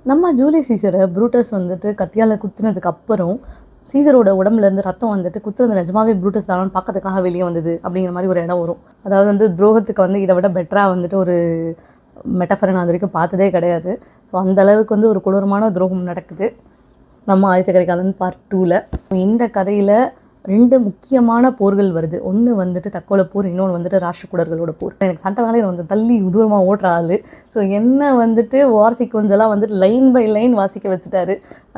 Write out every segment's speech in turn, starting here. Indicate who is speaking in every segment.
Speaker 1: நம்ம Julius சீசரை Brutus வந்துட்டு கத்தியால் குத்துனதுக்கு அப்புறம் சீசரோட உடம்புலேருந்து ரத்தம் வந்துட்டு குத்துறது நிஜமாவே ப்ரூட்டஸ் தானு பார்க்கறதுக்காக வெளியே வந்தது அப்படிங்கிற மாதிரி ஒரு இடம் வரும். அதாவது வந்து துரோகத்துக்கு வந்து இதை விட பெட்டராக வந்துட்டு ஒரு மெட்டஃபரை நான் அது வரைக்கும் பார்த்ததே கிடையாது. ஸோ அந்தளவுக்கு வந்து ஒரு கொடூரமான துரோகம் நடக்குது நம்ம ஆதித்த கரிகாலன் பார்ட் 2ல். இந்த கதையில் 2 முக்கியமான போர்கள் வருது. ஒன்று வந்துட்டு தக்கோல போர், இன்னொன்று வந்துட்டு ராஷ்டிரகூடர்களோட போர். எனக்கு சண்டை வந்து தள்ளி தூரமாக ஓட்டுற ஆள். ஸோ என்ன வந்துட்டு வார் சீக்வன்ஸ் எல்லாம் வந்துட்டு லைன் பை லைன் வாசிக்க வச்சுட்டாரு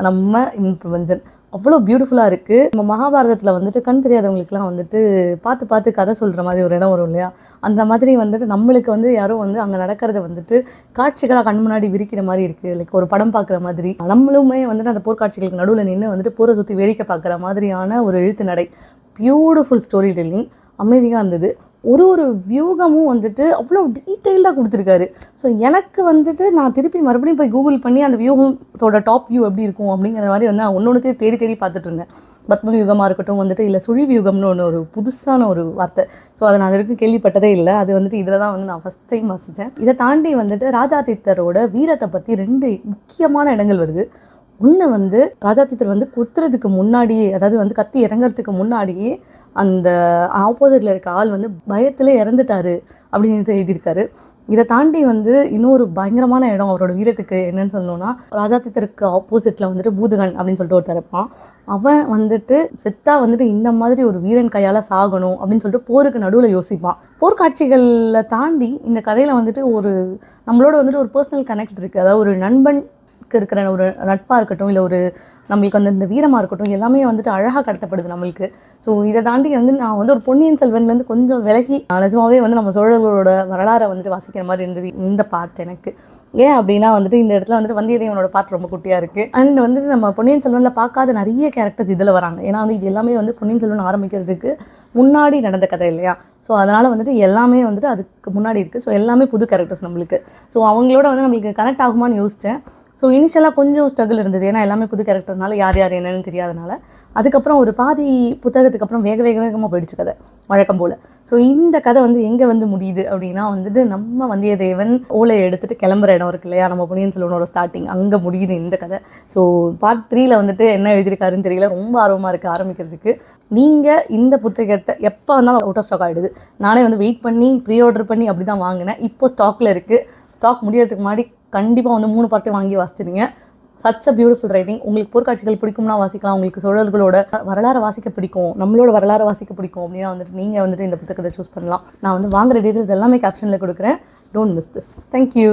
Speaker 1: நம்ம பிரபஞ்சன். அவ்வளோ பியூட்டிஃபுல்லாக இருக்குது. நம்ம மகாபாரதத்தில் வந்துட்டு கண் தெரியாதவங்களுக்குலாம் வந்துட்டு பார்த்து பார்த்து கதை சொல்கிற மாதிரி ஒரு இடம் வரும் இல்லையா, அந்த மாதிரி வந்துட்டு நம்மளுக்கு வந்து யாரும் வந்து அங்கே நடக்கிறத வந்துட்டு காட்சிகளாக கண் முன்னாடி விரிக்கிற மாதிரி இருக்குது. லைக் ஒரு படம் பார்க்குற மாதிரி நம்மளுமே வந்துட்டு அந்த போர்க்காட்சிகளுக்கு நடுவில் நின்று வந்துட்டு போரை சுற்றி வேடிக்கை பார்க்குற மாதிரியான ஒரு எழுத்து நடை. பியூட்டிஃபுல் ஸ்டோரி டெல்லிங், அமேசிங்காக இருந்தது. ஒரு வியூகமும் வந்துட்டு அவ்வளோ டீட்டெயில்டாக கொடுத்துருக்காரு. ஸோ எனக்கு வந்துட்டு நான் திருப்பி மறுபடியும் போய் கூகுள் பண்ணி அந்த வியூகத்தோட டாப் வியூ எப்படி இருக்கும் அப்படிங்கிற மாதிரி வந்து நான் ஒன்று தேடி தேடி பார்த்துட்டு இருந்தேன். பத்ம வியூகமாக இருக்கட்டும் வந்துட்டு, இல்லை சுழி வியூகம்னு ஒரு புதுசான ஒரு வார்த்தை. ஸோ அதை நான் அது வரைக்கும் கேள்விப்பட்டதே இல்லை. அது வந்துட்டு இதில் தான் வந்து நான் ஃபஸ்ட் டைம் வாசித்தேன். இதை தாண்டி வந்துட்டு ராஜாதித்தரோட வீரத்தை பற்றி 2 முக்கியமான இடங்கள் வருது. ஒன்று வந்து ராஜாதித்தர் வந்து குத்துறதுக்கு முன்னாடியே, அதாவது வந்து கத்தி இறங்கிறதுக்கு முன்னாடியே அந்த ஆப்போசிட்டில் இருக்க ஆள் வந்து பயத்தில் இறந்துட்டாரு அப்படின்னு எழுதியிருக்காரு. இதை தாண்டி வந்து இன்னொரு பயங்கரமான இடம் அவரோட வீரத்துக்கு என்னன்னு சொல்லணும்னா, ராஜாதித்தருக்கு ஆப்போசிட்டில் வந்துட்டு பூதகன் அப்படின்னு சொல்லிட்டு ஒருத்தர் இருப்பான். அவன் வந்துட்டு செத்தா வந்துட்டு இந்த மாதிரி ஒரு வீரன் கையால் சாகணும் அப்படின்னு சொல்லிட்டு போருக்கு நடுவில் யோசிப்பான். போர்க்காட்சிகளில் தாண்டி இந்த கதையில் வந்துட்டு ஒரு நம்மளோட வந்துட்டு ஒரு பர்சனல் கனெக்ட் இருக்குது. அதாவது ஒரு நண்பன் இருக்கிற ஒரு நட்பாக இருக்கட்டும், இல்லை ஒரு நம்மளுக்கு வந்து இந்த வீரமாக இருக்கட்டும், எல்லாமே வந்துட்டு அழகாக கடத்தப்படுது நம்மளுக்கு. ஸோ இதை தாண்டி வந்து நான் வந்து ஒரு பொன்னியின் செல்வன்லேருந்து கொஞ்சம் விலகி நிஜமாவே வந்து நம்ம சோழர்களோட வரலாறை வந்துட்டு வாசிக்கிற மாதிரி இருந்தது இந்த பார்ட் எனக்கு. ஏன் அப்படின்னா வந்துட்டு இந்த இடத்துல வந்துட்டு வந்தியத்தேவனோட பார்ட் ரொம்ப குட்டியாக இருக்குது. அண்ட் வந்துட்டு நம்ம பொன்னியின் செல்வனில் பார்க்காத நிறைய கேரக்டர்ஸ் இதில் வராங்க. ஏன்னா வந்து இது எல்லாமே வந்து பொன்னியின் செல்வன் ஆரம்பிக்கிறதுக்கு முன்னாடி நடந்த கதை இல்லையா. ஸோ அதனால் வந்துட்டு எல்லாமே வந்துட்டு அதுக்கு முன்னாடி இருக்குது. ஸோ எல்லாமே புது கேரக்டர்ஸ் நம்மளுக்கு. ஸோ அவங்களோட வந்து நம்மளுக்கு கனெக்ட் ஆகுமான்னு யோசித்தேன். ஸோ இனிஷியலாக கொஞ்சம் ஸ்ட்ரகிள் இருந்தது. ஏன்னா எல்லாமே புது கேரக்டர்னால யார் என்னென்னு தெரியாதனால. அதுக்கப்புறம் ஒரு பாதி புத்தகத்துக்கு அப்புறம் வேகமாக போயிடுச்சு கதை வழக்கம் போல். ஸோ இந்த கதை வந்து எங்கே வந்து முடியுது அப்படின்னா வந்துட்டு நம்ம வந்தியத்தேவன் ஓலையை எடுத்துகிட்டு கிளம்புற இடம் இருக்கு இல்லையா, நம்ம பொன்னியின் செல்வனோட ஸ்டார்டிங், அங்கே முடியுது இந்த கதை. ஸோ பார்ட் 3ல் வந்துட்டு என்ன எழுதியிருக்காருன்னு தெரியல. ரொம்ப ஆர்வமாக இருக்குது ஆரம்பிக்கிறதுக்கு. நீங்கள் இந்த புத்தகத்தை எப்போ வந்தாலும் அவுட் ஆஃப் ஸ்டாக் ஆகிடுது. நானே வந்து வெயிட் பண்ணி ப்ரீ ஆர்டர் பண்ணி அப்படி தான் வாங்கினேன். இப்போ ஸ்டாக்கில் இருக்குது. ஸ்டாக் முடியறதுக்கு முன்னாடி கண்டிப்பாக வந்து 3 பார்ட்டையும் வாங்கி வாசிச்சிடுங்க. Such a beautiful writing. உங்களுக்கு போர்க்காட்சிகள் பிடிக்கும்னா வாசிக்கலாம். உங்களுக்கு சோழர்களோட வரலாறு வாசிக்க பிடிக்கும், நம்மளோட வரலாறு வாசிக்க பிடிக்கும் அப்படின்னா வந்துட்டு நீங்கள் வந்துட்டு இந்த புத்தகத்தை சூஸ் பண்ணலாம். நான் வந்து வாங்குகிற டீட்டெயில்ஸ் எல்லாமே கேப்ஷனில் கொடுக்குறேன். Don't miss this. தேங்க்யூ.